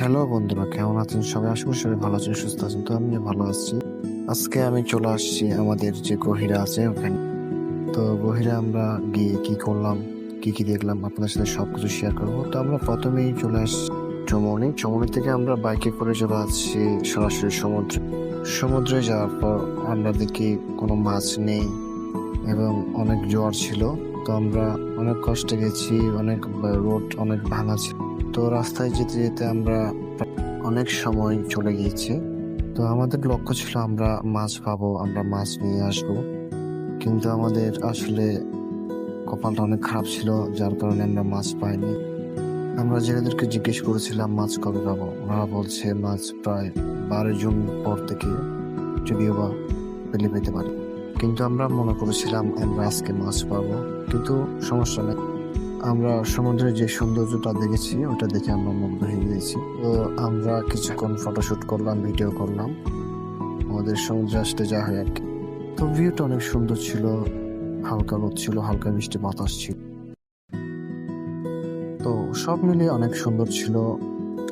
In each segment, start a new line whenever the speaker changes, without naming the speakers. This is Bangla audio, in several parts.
হ্যালো বন্ধুরা, কেমন আছেন সবাই? আশা করি সবাই ভালো আছেন, সুস্থ আছেন। তো আমিও ভালো আছি। আজকে আমি চলে আসছি আমাদের যে গহিরা আছে ওখানে। তো গহিরা আমরা গিয়ে কি করলাম, কি কি দেখলাম আপনাদের সাথে সবকিছু শেয়ার করবো। তো আমরা প্রথমেই চলে আসছি চমনি থেকে আমরা বাইকে করে চলে আসছি সরাসরি সমুদ্রে যাওয়ার পর আমরা দেখি কোনো মাছ নেই এবং অনেক জোয়ার ছিল। তো আমরা অনেক কষ্টে গেছি, অনেক রোড অনেক ভাঙা ছিল। তো রাস্তায় যেতে যেতে আমরা অনেক সময় চলে গিয়েছে। তো আমাদের লক্ষ্য ছিল আমরা মাছ পাবো, আমরা মাছ নিয়ে আসবো, কিন্তু আমাদের আসলে কপালটা অনেক খারাপ ছিল, যার কারণে আমরা মাছ পাইনি। আমরা জেলেদেরকে জিজ্ঞেস করেছিলাম মাছ কবে পাবো, ওরা বলছে মাছ প্রায় 12 জুন পর থেকে যদিও বা পেতে পারি। কিন্তু আমরা মনে করেছিলাম আমরা আজকে মাছ পাবো, কিন্তু সমস্যা নেই। আমরা সমুদ্রের যে সৌন্দর্যটা দেখেছি ওটা দেখে আমরা মুগ্ধ হয়ে গেছি। তো আমরা কিছুক্ষণ ফটোশুট করলাম, ভিডিও করলাম আমাদের সমুদ্রে আসতে যা হয় আর কি। তো ভিউটা অনেক সুন্দর ছিল, হালকা রোদ ছিল, হালকা মিষ্টি বাতাস ছিল। তো সব মিলিয়ে অনেক সুন্দর ছিল।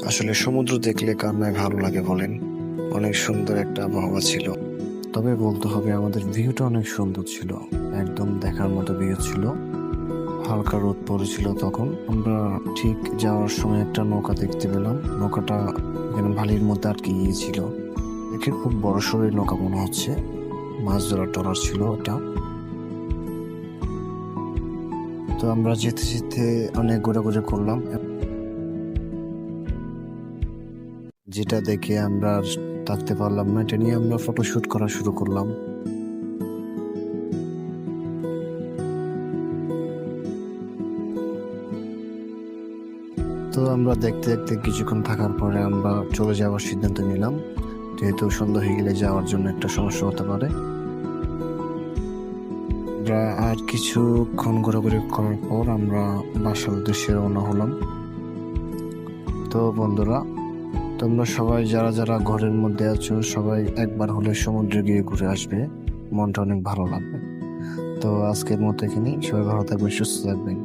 আসলে সমুদ্র দেখলে কার নয় ভালো লাগে বলেন? অনেক সুন্দর একটা আবহাওয়া ছিল। তবে বলতে হবে আমাদের ভিউটা অনেক সুন্দর ছিল, একদম দেখার মতো ভিউ ছিল। হালকা রোদ পড়েছিল তখন। আমরা ঠিক যাওয়ার সময় একটা নৌকা দেখতে পেলাম, নৌকাটা এখানে বালির মধ্যে আটকে গিয়েছিল। দেখে খুব বড় সড়ো নৌকা মনে হচ্ছে, মাছ ধরার ট্রলার ছিল ওটা। তো আমরা যেতে যেতে অনেক ঘোরাঘুরি করলাম, যেটা দেখে আমরা আর থাকতে পারলাম না। এটা নিয়ে আমরা ফটোশুট করা শুরু করলাম। তো আমরা দেখতে দেখতে কিছুক্ষণ থাকার পরে আমরা চলে যাওয়ার সিদ্ধান্ত নিলাম, যেহেতু সন্ধ্যা হয়ে গেলে যাওয়ার জন্য একটা সমস্যা হতে পারে। আমরা আর কিছুক্ষণ ঘোরাঘুরি করার পর আমরা বাসার উদ্দেশ্যে রওনা হলাম। তো বন্ধুরা, তোমরা সবাই যারা যারা ঘরের মধ্যে আছো সবাই একবার হলে সমুদ্রে গিয়ে ঘুরে আসবে, মনটা অনেক ভালো লাগবে। তো আজকের মতো এখানেই, সবাই ভালো থাকবেন, সুস্থ থাকবেন।